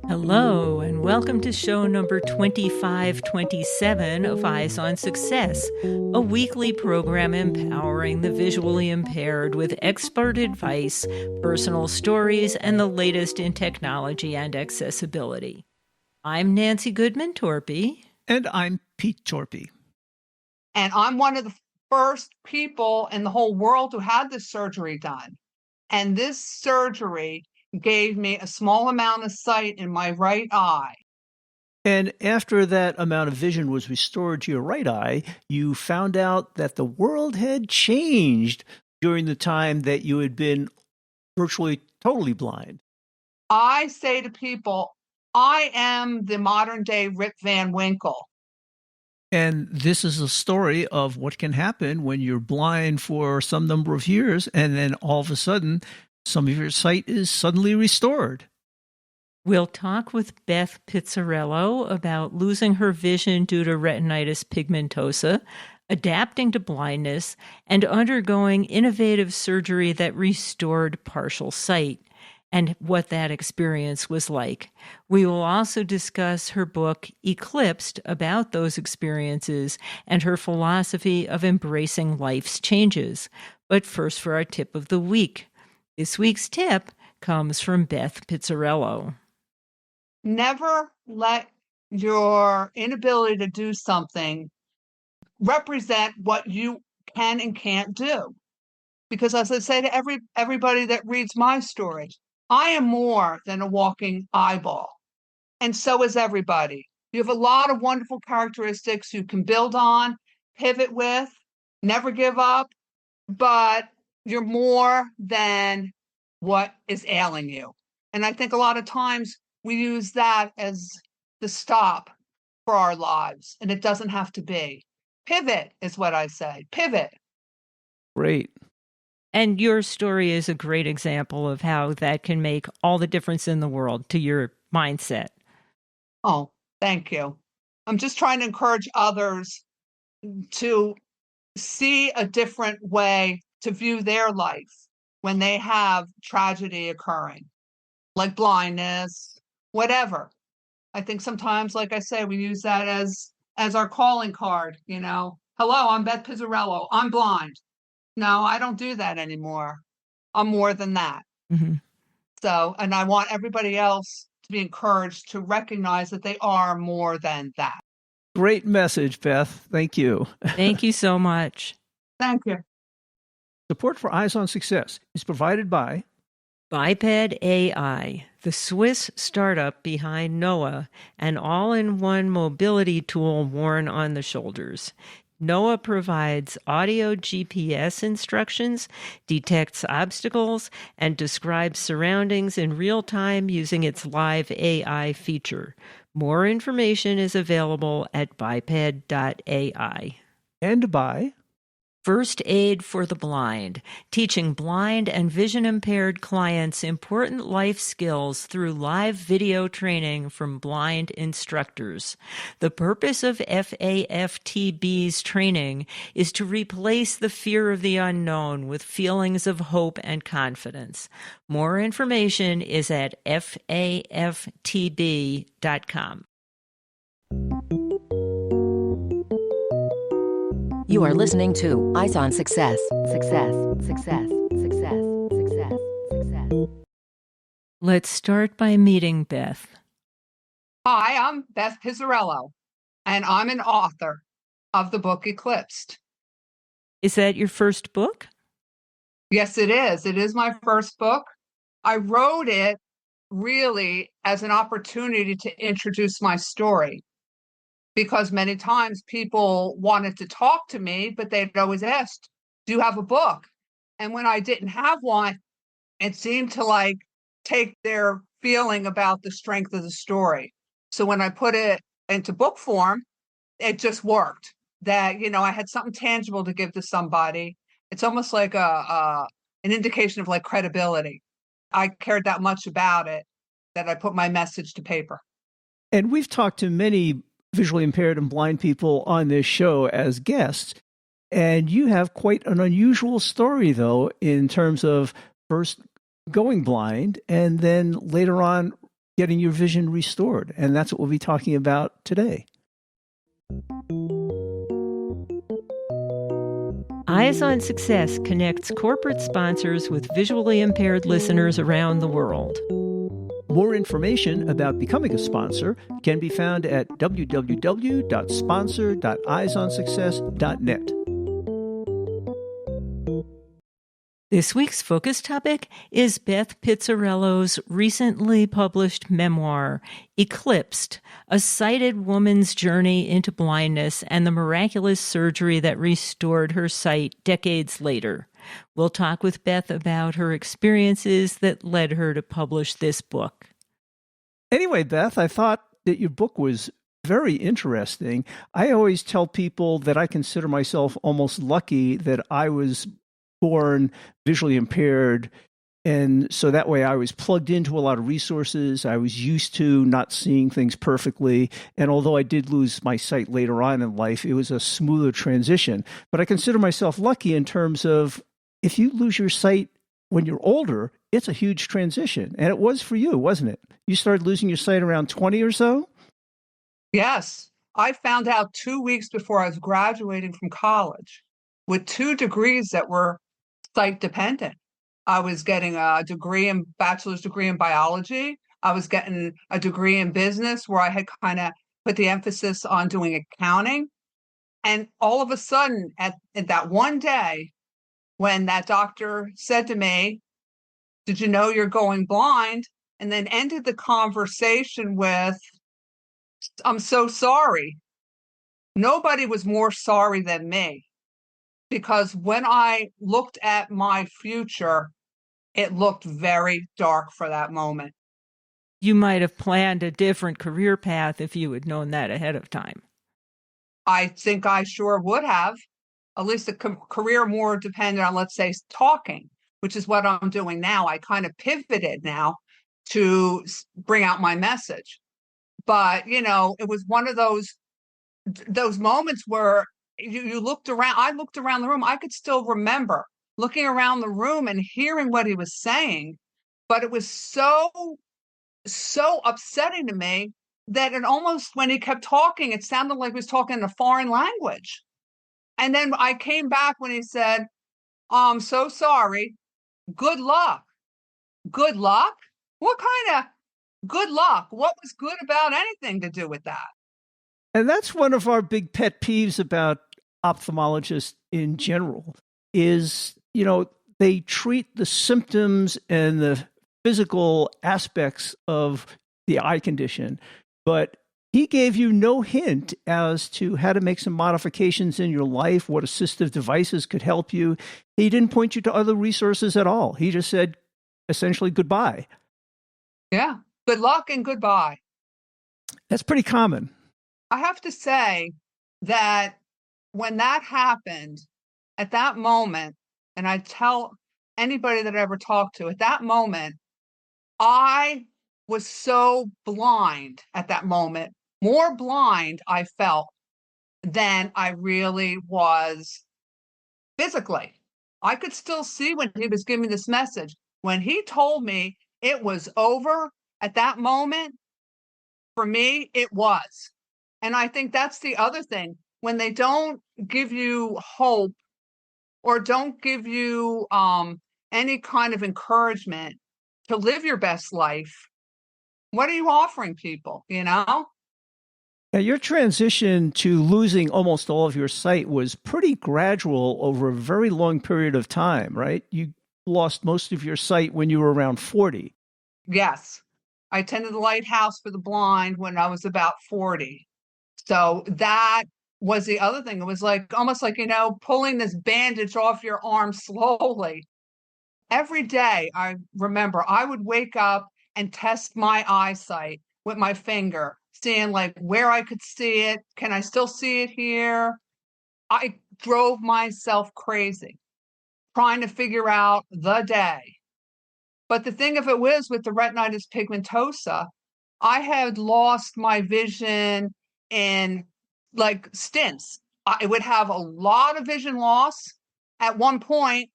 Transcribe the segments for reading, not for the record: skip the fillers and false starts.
Hello, and welcome to show number 2527 of Eyes on Success, a weekly program empowering the visually impaired with expert advice, personal stories, and the latest in technology and accessibility. I'm Nancy Goodman Torpey. And I'm Pete Torpey. And I'm one of the first people in the whole world who had this surgery done. And this surgery gave me a small amount of sight in my right eye. And after that amount of vision was restored to your right eye, you found out that the world had changed during the time that you had been virtually totally blind. I say to people, I am the modern day Rip Van Winkle. And this is a story of what can happen when you're blind for some number of years, and then all of a sudden, some of your sight is suddenly restored. We'll talk with Beth Pizzarello about losing her vision due to retinitis pigmentosa, adapting to blindness, and undergoing innovative surgery that restored partial sight, and what that experience was like. We will also discuss her book, Eclipsed, about those experiences and her philosophy of embracing life's changes. But first, for our tip of the week. This week's tip comes from Beth Pizzarello. Never let your inability to do something represent what you can and can't do. Because as I say to everybody that reads my story, I am more than a walking eyeball. And so is everybody. You have a lot of wonderful characteristics you can build on, pivot with, never give up, but you're more than what is ailing you. And I think a lot of times we use that as the stop for our lives, and it doesn't have to be. Pivot is what I say. Pivot. Great. And your story is a great example of how that can make all the difference in the world to your mindset. Oh, thank you. I'm just trying to encourage others to see a different way to view their life when they have tragedy occurring, like blindness, whatever. I think sometimes, like I say, we use that as our calling card, you know. Hello, I'm Beth Pizzarello. I'm blind. No, I don't do that anymore. I'm more than that. Mm-hmm. So, and I want everybody else to be encouraged to recognize that they are more than that. Great message, Beth. Thank you. Thank you so much. Thank you. Support for Eyes on Success is provided by Biped AI, the Swiss startup behind Noah, an all-in-one mobility tool worn on the shoulders. Noah provides audio GPS instructions, detects obstacles, and describes surroundings in real time using its live AI feature. More information is available at biped.ai. And by First Aid for the Blind, teaching blind and vision-impaired clients important life skills through live video training from blind instructors. The purpose of FAFTB's training is to replace the fear of the unknown with feelings of hope and confidence. More information is at faftb.com. You are listening to Eyes on Success. Success, success, success, success, success. Let's start by meeting Beth. Hi, I'm Beth Pizzarello, and I'm an author of the book Eclipsed. Is that your first book? Yes, it is. It is my first book. I wrote it really as an opportunity to introduce my story, because many times people wanted to talk to me, but they'd always asked, do you have a book? And when I didn't have one, it seemed to take their feeling about the strength of the story. So when I put it into book form, it just worked. That, I had something tangible to give to somebody. It's almost like an indication of credibility. I cared that much about it that I put my message to paper. And we've talked to many visually impaired and blind people on this show as guests. And you have quite an unusual story, though, in terms of first going blind, and then later on getting your vision restored. And that's what we'll be talking about today. Eyes on Success connects corporate sponsors with visually impaired listeners around the world. More information about becoming a sponsor can be found at www.sponsor.eyesonsuccess.net. This week's focus topic is Beth Pizzarello's recently published memoir, Eclipsed, a sighted woman's journey into blindness and the miraculous surgery that restored her sight decades later. We'll talk with Beth about her experiences that led her to publish this book. Anyway, Beth, I thought that your book was very interesting. I always tell people that I consider myself almost lucky that I was born visually impaired. And so that way I was plugged into a lot of resources. I was used to not seeing things perfectly. And although I did lose my sight later on in life, it was a smoother transition. But I consider myself lucky in terms of if you lose your sight when you're older, it's a huge transition. And it was for you, wasn't it? You started losing your sight around 20 or so? Yes. I found out 2 weeks before I was graduating from college with 2 degrees that were sight dependent. I was getting a bachelor's degree in biology. I was getting a degree in business where I had kind of put the emphasis on doing accounting. And all of a sudden, at that one day, when that doctor said to me, "Did you know you're going blind?" and then ended the conversation with, "I'm so sorry." Nobody was more sorry than me, because when I looked at my future, it looked very dark for that moment. You might have planned a different career path if you had known that ahead of time. I think I sure would have, at least a career more dependent on, let's say, talking, which is what I'm doing now. I kind of pivoted now to bring out my message. But, it was one of those moments where you looked around. I looked around the room. I could still remember looking around the room and hearing what he was saying, but it was so upsetting to me that it almost, when he kept talking, it sounded like he was talking in a foreign language. And then I came back when he said, "I'm so sorry. Good luck." Good luck? What kind of good luck? What was good about anything to do with that? And that's one of our big pet peeves about ophthalmologists in general is, they treat the symptoms and the physical aspects of the eye condition, but he gave you no hint as to how to make some modifications in your life, what assistive devices could help you. He didn't point you to other resources at all. He just said, essentially, goodbye. Yeah. Good luck and goodbye. That's pretty common. I have to say that when that happened, at that moment, and I tell anybody that I ever talked to, at that moment, I was so blind at that moment, more blind I felt than I really was physically. I could still see when he was giving this message. When he told me it was over at that moment, for me, it was. And I think that's the other thing. When they don't give you hope or don't give you any kind of encouragement to live your best life, what are you offering people, Now, your transition to losing almost all of your sight was pretty gradual over a very long period of time, right? You lost most of your sight when you were around 40. Yes. I attended the Lighthouse for the Blind when I was about 40. So that was the other thing. It was like almost like, pulling this bandage off your arm slowly. Every day, I remember I would wake up and test my eyesight with my finger, seeing like where I could see it. Can I still see it here? I drove myself crazy trying to figure out the day. But the thing of it was, with the retinitis pigmentosa, I had lost my vision in like stints. I would have a lot of vision loss at one point,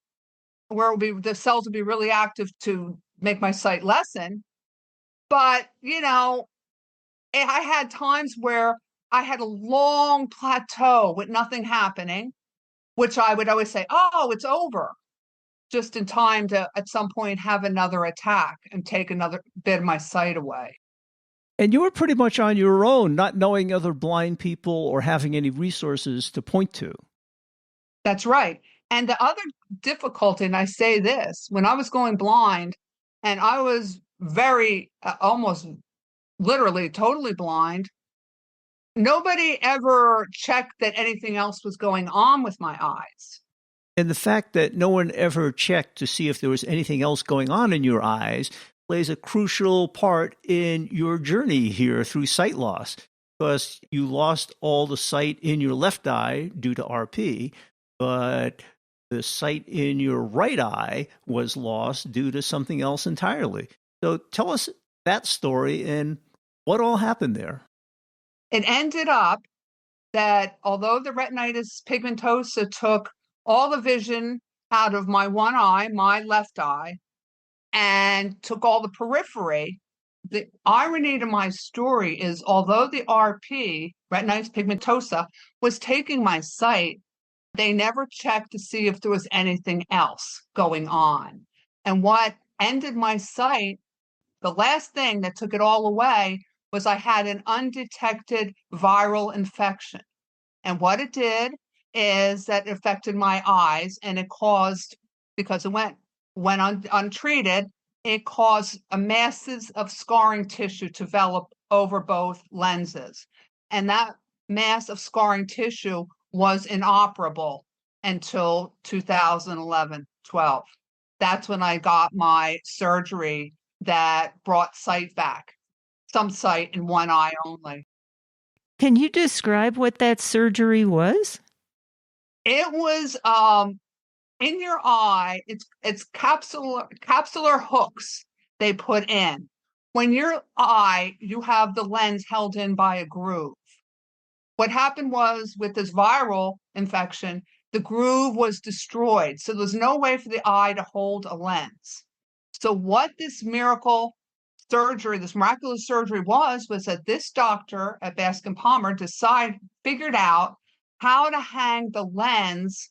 where the cells would be really active to make my sight lessen. But, I had times where I had a long plateau with nothing happening, which I would always say, oh, it's over, just in time to at some point have another attack and take another bit of my sight away. And you were pretty much on your own, not knowing other blind people or having any resources to point to. That's right. And the other difficulty, and I say this, when I was going blind and I was very, almost literally totally blind, nobody ever checked that anything else was going on with my eyes. And the fact that no one ever checked to see if there was anything else going on in your eyes plays a crucial part in your journey here through sight loss, because you lost all the sight in your left eye due to RP, but the sight in your right eye was lost due to something else entirely. So tell us that story and what all happened there. It ended up that although the retinitis pigmentosa took all the vision out of my one eye, my left eye, and took all the periphery, the irony to my story is although the RP, retinitis pigmentosa, was taking my sight, they never checked to see if there was anything else going on. And what ended my sight, the last thing that took it all away, was I had an undetected viral infection. And what it did is that it affected my eyes, and it caused, because it went untreated, it caused a masses of scarring tissue to develop over both lenses. And that mass of scarring tissue was inoperable until 2011-12. That's when I got my surgery that brought sight back, some sight in one eye only. Can you describe what that surgery was? It was in your eye. It's capsular hooks they put in. When your eye, you have the lens held in by a groove. What happened was with this viral infection, the groove was destroyed. So there's no way for the eye to hold a lens. So what this miraculous surgery was that this doctor at Bascom Palmer figured out how to hang the lens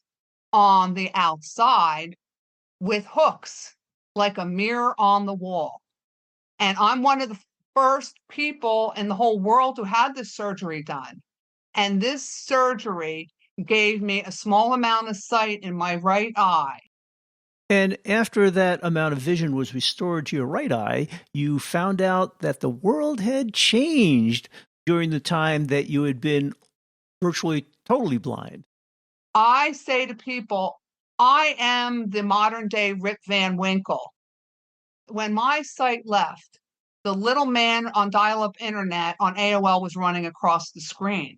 on the outside with hooks, like a mirror on the wall. And I'm one of the first people in the whole world who had this surgery done. And this surgery gave me a small amount of sight in my right eye. And after that amount of vision was restored to your right eye, you found out that the world had changed during the time that you had been virtually totally blind. I say to people, I am the modern day Rip Van Winkle. When my sight left, the little man on dial-up internet on AOL was running across the screen.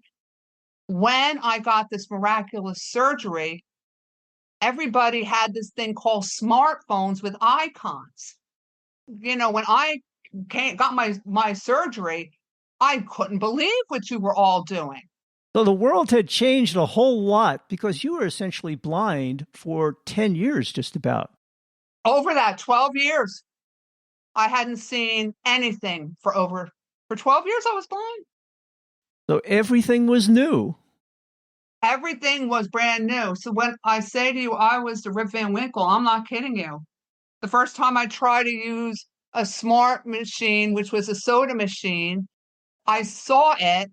When I got this miraculous surgery, everybody had this thing called smartphones with icons. When I got my surgery, I couldn't believe what you were all doing. So the world had changed a whole lot because you were essentially blind for 10 years, just about. Over that 12 years, I hadn't seen anything for 12 years. I was blind. So everything was new. Everything was brand new. So when I say to you, I was the Rip Van Winkle, I'm not kidding you. The first time I tried to use a smart machine, which was a soda machine, I saw it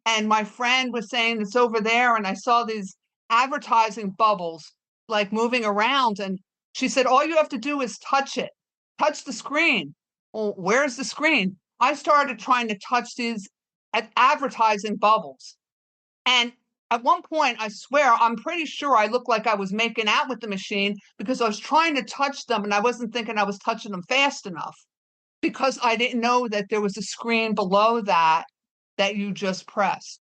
and my friend was saying it's over there. And I saw these advertising bubbles moving around. And she said, all you have to do is touch it. Touch the screen. Well, where's the screen? I started trying to touch these advertising bubbles. And at one point, I swear, I'm pretty sure I looked like I was making out with the machine because I was trying to touch them and I wasn't thinking I was touching them fast enough because I didn't know that there was a screen below that you just pressed.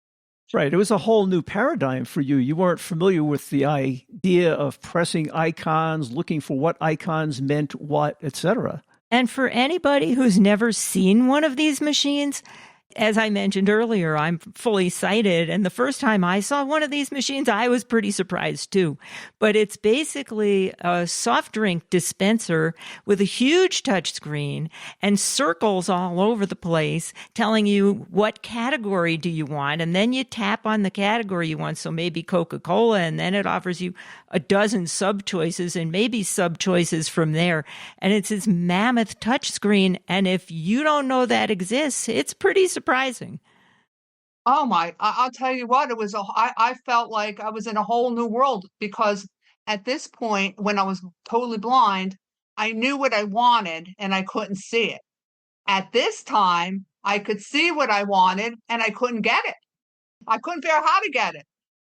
Right. It was a whole new paradigm for you. You weren't familiar with the idea of pressing icons, looking for what icons meant what, etc. And for anybody who's never seen one of these machines, As I mentioned earlier, I'm fully sighted. And the first time I saw one of these machines, I was pretty surprised too. But it's basically a soft drink dispenser with a huge touch screen and circles all over the place telling you what category do you want. And then you tap on the category you want. So maybe Coca-Cola, and then it offers you a dozen sub choices and maybe sub choices from there. And it's this mammoth touch screen. And if you don't know that exists, it's pretty surprising. Oh my, I'll tell you what, I felt like I was in a whole new world because at this point, when I was totally blind, I knew what I wanted and I couldn't see it. At this time, I could see what I wanted and I couldn't get it. I couldn't figure out how to get it.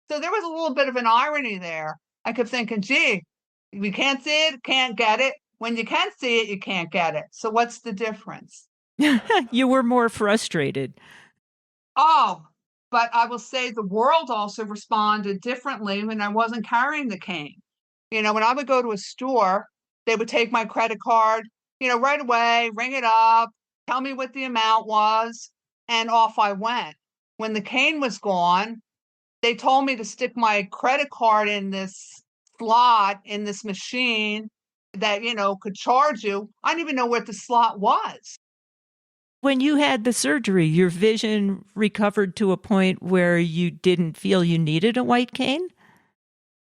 So there was a little bit of an irony there. I kept thinking, gee, we can't see it, can't get it. When you can see it, you can't get it. So what's the difference? You were more frustrated. Oh, but I will say the world also responded differently when I wasn't carrying the cane. When I would go to a store, they would take my credit card, right away, ring it up, tell me what the amount was, and off I went. When the cane was gone, they told me to stick my credit card in this slot in this machine that, could charge you. I didn't even know what the slot was. When you had the surgery, your vision recovered to a point where you didn't feel you needed a white cane?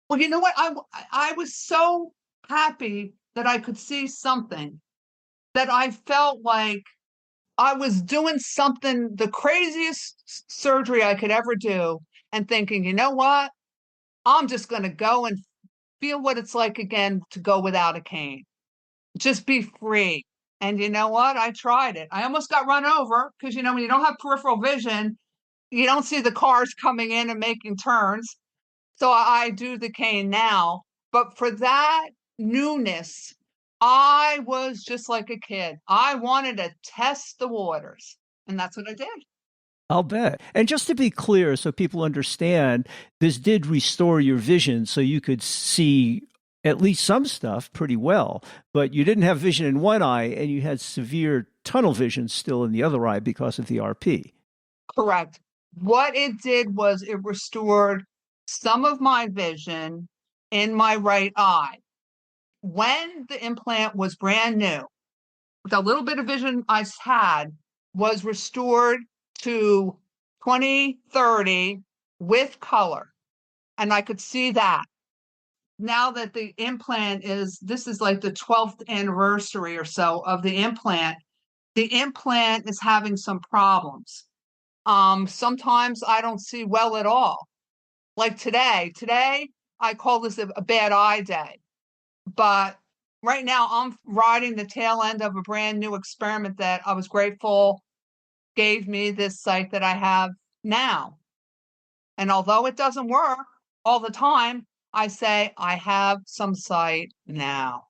Well, you know what? I was so happy that I could see something that I felt like I was doing something, the craziest surgery I could ever do, and thinking, you know what? I'm just going to go and feel what it's like again to go without a cane. Just be free. And you know what? I tried it. I almost got run over because, when you don't have peripheral vision, you don't see the cars coming in and making turns. So I do the cane now. But for that newness, I was just like a kid. I wanted to test the waters. And that's what I did. I'll bet. And just to be clear, so people understand, this did restore your vision so you could see at least some stuff pretty well, but you didn't have vision in one eye and you had severe tunnel vision still in the other eye because of the RP. Correct. What it did was it restored some of my vision in my right eye. When the implant was brand new, the little bit of vision I had was restored to 20/30 with color. And I could see that. Now that the implant this is like the 12th anniversary or so of the implant is having some problems. Sometimes I don't see well at all. Like today I call this a bad eye day. But right now I'm riding the tail end of a brand new experiment that I was grateful gave me this sight that I have now. And although it doesn't work all the time, I say I have some sight now.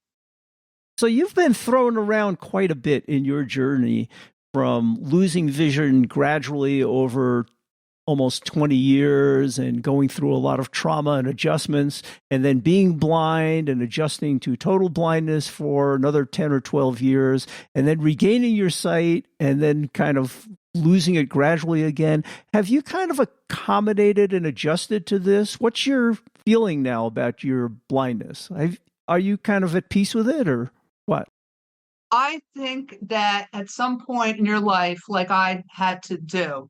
So you've been thrown around quite a bit in your journey, from losing vision gradually over almost 20 years and going through a lot of trauma and adjustments, and then being blind and adjusting to total blindness for another 10 or 12 years, and then regaining your sight and then kind of losing it gradually again. Have you kind of accommodated and adjusted to this? What's your feeling now about your blindness? Are you kind of at peace with it, or what? I think that at some point in your life, like I had to do,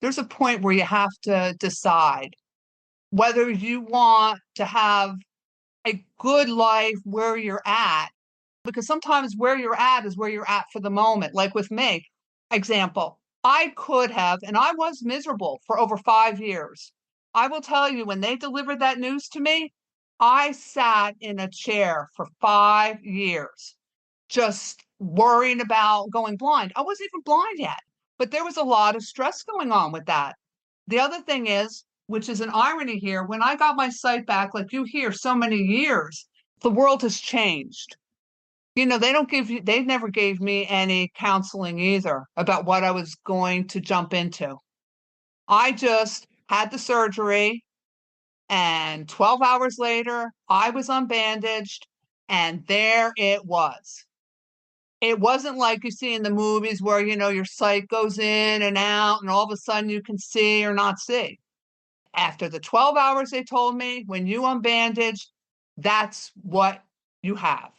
there's a point where you have to decide whether you want to have a good life where you're at, because sometimes where you're at is where you're at for the moment. Like with me, example, I could have, and I was miserable for over 5 years. I will tell you, when they delivered that news to me, I sat in a chair for 5 years, just worrying about going blind. I wasn't even blind yet, but there was a lot of stress going on with that. The other thing is, which is an irony here, when I got my sight back, like you hear, so many years, the world has changed. They never gave me any counseling either about what I was going to jump into. I just had the surgery, and 12 hours later, I was unbandaged, and there it was. It wasn't like you see in the movies where, your sight goes in and out and all of a sudden you can see or not see. After the 12 hours, they told me, when you unbandage, that's what you have.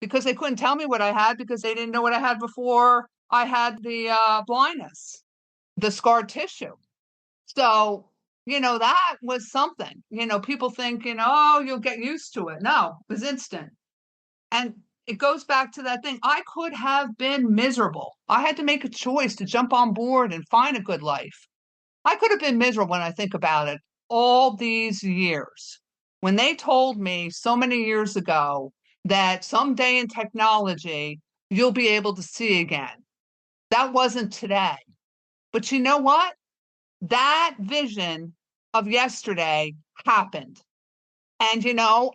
Because they couldn't tell me what I had because they didn't know what I had before I had the blindness, the scar tissue. So, that was something. People think, oh, you'll get used to it. No, it was instant. And it goes back to that thing. I could have been miserable. I had to make a choice to jump on board and find a good life. I could have been miserable when I think about it all these years. When they told me so many years ago that someday in technology, you'll be able to see again. That wasn't today. But you know what? That vision of yesterday happened. And,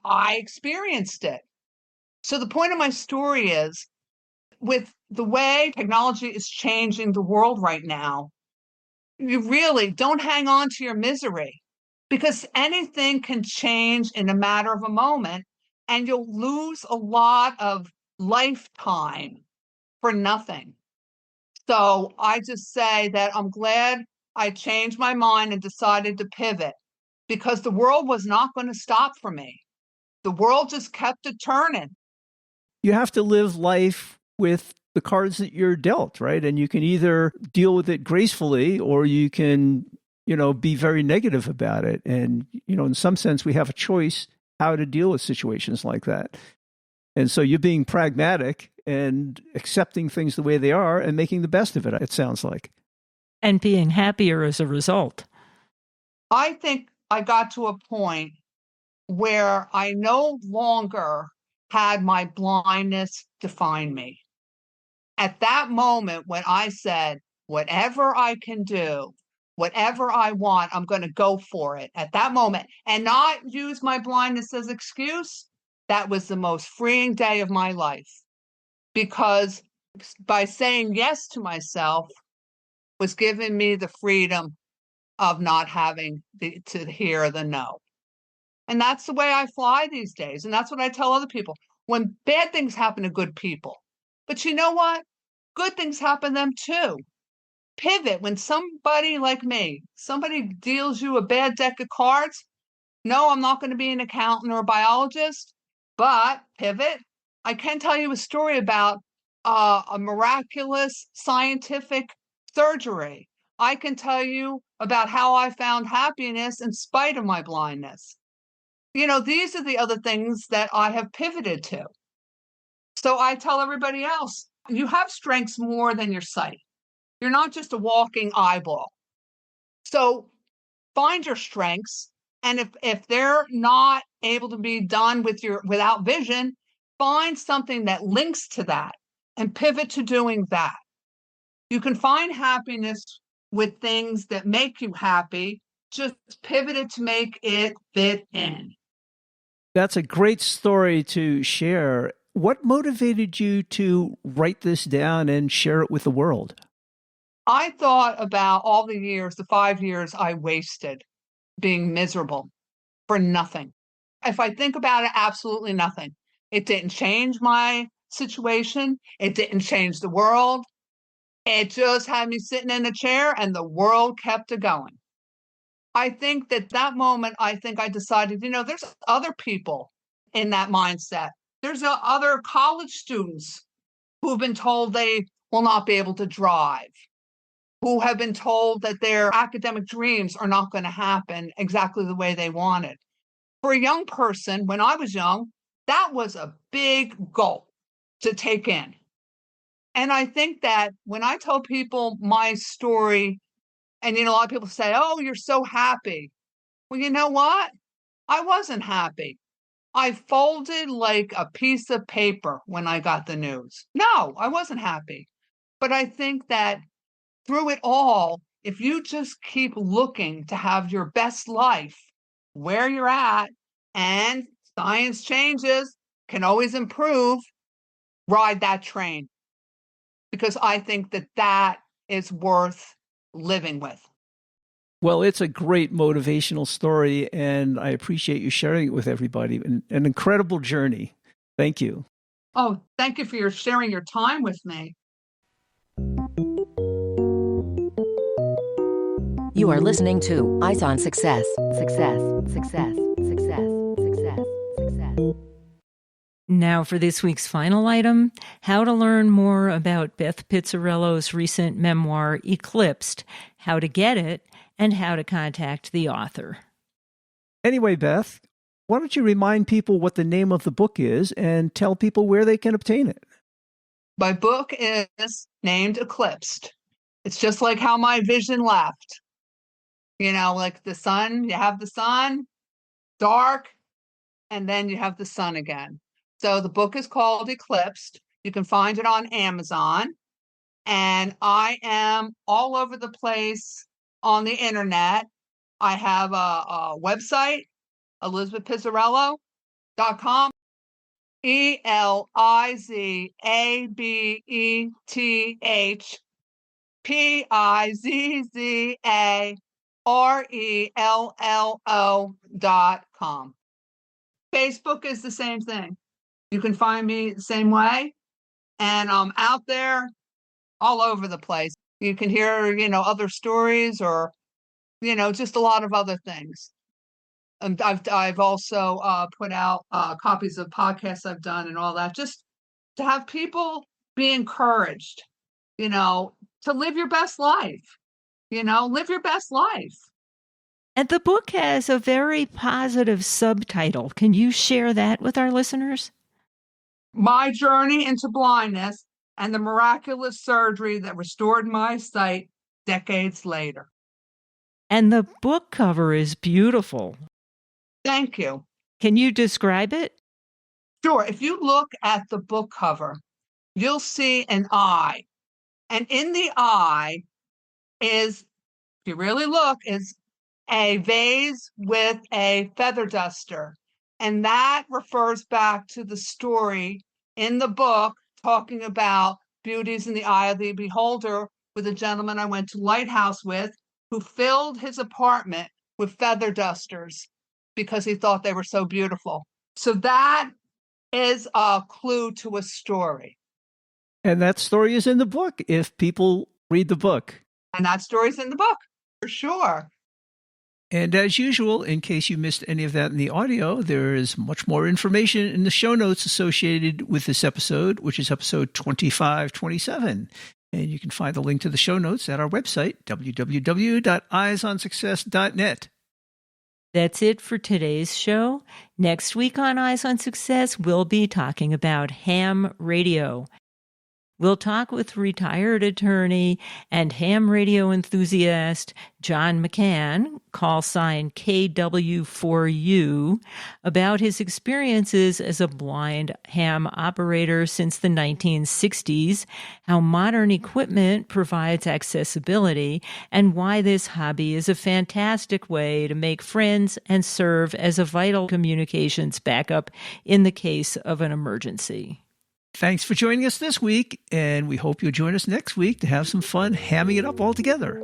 I experienced it. So the point of my story is, with the way technology is changing the world right now, you really don't hang on to your misery, because anything can change in a matter of a moment and you'll lose a lot of lifetime for nothing. So I just say that I'm glad I changed my mind and decided to pivot, because the world was not going to stop for me. The world just kept it turning. You have to live life with the cards that you're dealt, right? And you can either deal with it gracefully or you can, be very negative about it. And, in some sense, we have a choice how to deal with situations like that. And so you're being pragmatic and accepting things the way they are and making the best of it, it sounds like. And being happier as a result. I think I got to a point where I no longer had my blindness define me. At that moment, when I said, whatever I can do, whatever I want, I'm going to go for it at that moment and not use my blindness as excuse, that was the most freeing day of my life. Because by saying yes to myself was giving me the freedom of not having to hear the no. And that's the way I fly these days. And that's what I tell other people. When bad things happen to good people. But you know what? Good things happen to them too. Pivot. When somebody like me, somebody deals you a bad deck of cards, no, I'm not going to be an accountant or a biologist, but pivot. I can tell you a story about a miraculous scientific surgery. I can tell you about how I found happiness in spite of my blindness. These are the other things that I have pivoted to. So I tell everybody else, you have strengths more than your sight. You're not just a walking eyeball. So find your strengths. And if they're not able to be done without vision, find something that links to that and pivot to doing that. You can find happiness with things that make you happy. Just pivot it to make it fit in. That's a great story to share. What motivated you to write this down and share it with the world? I thought about all the 5 years I wasted being miserable for nothing. If I think about it, absolutely nothing. It didn't change my situation. It didn't change the world. It just had me sitting in a chair and the world kept it going. I think that moment, I decided, there's other people in that mindset. There's other college students who've been told they will not be able to drive, who have been told that their academic dreams are not going to happen exactly the way they wanted. For a young person, when I was young, that was a big goal to take in. And I think that when I tell people my story, and a lot of people say, oh, you're so happy. Well, you know what? I wasn't happy. I folded like a piece of paper when I got the news. No, I wasn't happy. But I think that through it all, if you just keep looking to have your best life where you're at, and science changes, can always improve, ride that train. Because I think that is worth living with. Well, it's a great motivational story, and I appreciate you sharing it with everybody. An incredible journey. Thank you. Oh, thank you for sharing your time with me. You are listening to Eyes on Success. Success, success, success, success, success. Now for this week's final item, how to learn more about Beth Pizzarello's recent memoir, Eclipsed, how to get it, and how to contact the author. Anyway, Beth, why don't you remind people what the name of the book is and tell people where they can obtain it? My book is named Eclipsed. It's just like how my vision left. Like the sun, you have the sun, dark, and then you have the sun again. So the book is called Eclipsed. You can find it on Amazon. And I am all over the place on the internet. I have a website, ElizabethPizzarello.com, ElizabethPizzarello.com. Facebook is the same thing. You can find me the same way. And I'm out there all over the place. You can hear, other stories or, just a lot of other things. And I've also put out copies of podcasts I've done and all that, just to have people be encouraged, to live your best life, live your best life. And the book has a very positive subtitle. Can you share that with our listeners? My Journey into Blindness and the Miraculous Surgery that Restored My Sight Decades Later. And the book cover is beautiful. Thank you. Can you describe it? Sure. If you look at the book cover, you'll see an eye. And in the eye is, if you really look, is a vase with a feather duster. And that refers back to the story in the book talking about beauties in the eye of the beholder with a gentleman I went to Lighthouse with who filled his apartment with feather dusters because he thought they were so beautiful. So that is a clue to a story. And that story is in the book if people read the book. And that story's in the book, for sure. And as usual, in case you missed any of that in the audio, there is much more information in the show notes associated with this episode, which is episode 2527. And you can find the link to the show notes at our website, www.eyesonsuccess.net. That's it for today's show. Next week on Eyes on Success, we'll be talking about ham radio. We'll talk with retired attorney and ham radio enthusiast John McCann, call sign KW4U, about his experiences as a blind ham operator since the 1960s, how modern equipment provides accessibility, and why this hobby is a fantastic way to make friends and serve as a vital communications backup in the case of an emergency. Thanks for joining us this week, and we hope you'll join us next week to have some fun hamming it up all together.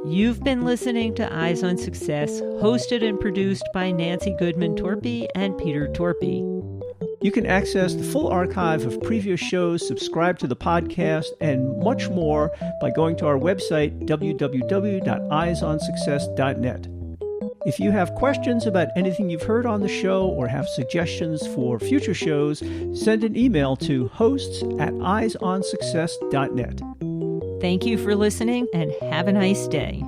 You've been listening to Eyes on Success, hosted and produced by Nancy Torpey and Peter Torpey. You can access the full archive of previous shows, subscribe to the podcast, and much more by going to our website, www.eyesonsuccess.net. If you have questions about anything you've heard on the show or have suggestions for future shows, send an email to hosts@eyesonsuccess.net. Thank you for listening and have a nice day.